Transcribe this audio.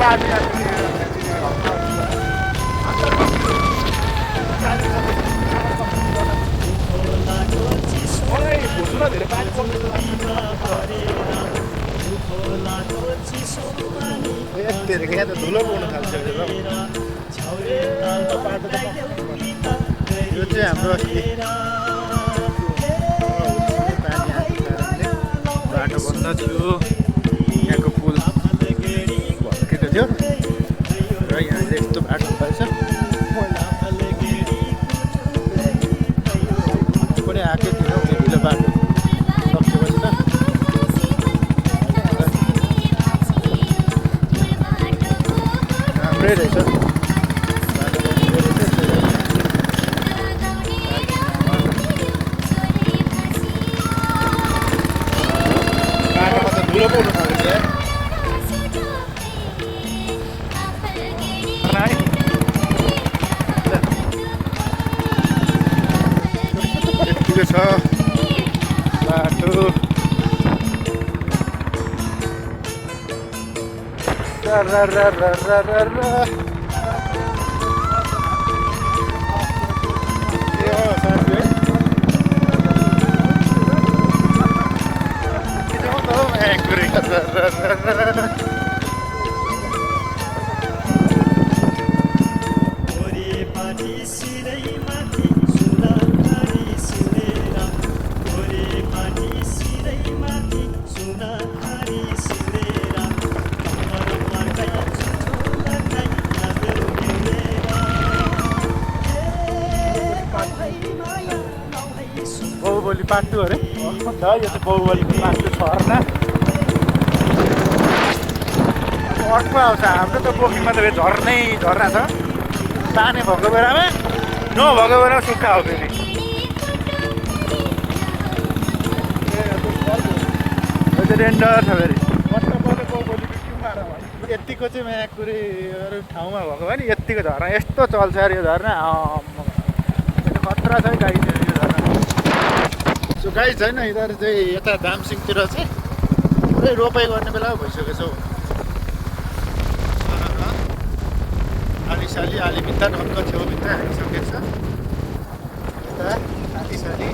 यहाँ त धुलो पाउन थालिसकेको यो चाहिँ हाम्रो पानी आएको कारणले बाटो बन्द थियो यहाँको पुल भत्केको थियो र यहाँ चाहिँ यस्तो बाटो भएछ पनि आएकै थियो ढिलो बाटो सकिएपछि त राम्रै रहेछ बाटोमा त धुलो पाउनु थालेको यतिको छ बाटो बाहुबली पार्ट 2 अरे यो चाहिँ बाहुबली पार्ट 2 झर्ना अर्को आउँछ हाम्रो त पोखरीमा त झर्नै झर्ना छ पानी भएको बेलामा नभएको बेलामा सुक्खा हो फेरि रेन्डर छ फेरि यतिको चाहिँ मायाकुरीहरू ठाउँमा भएको भने यतिको झर्ना यस्तो चल्छ अरे यो झर्ना खतरा छ गाडी यो झर्ना सो गाडी छैन यिनीहरू चाहिँ यता दामसिङतिर चाहिँ पुरै रोपाइ गर्ने बेला भइसकेको छ हौ आलिसाली आलीभित्ता ढक्क छेउभित्र आइसकेको छ यता आलिसाली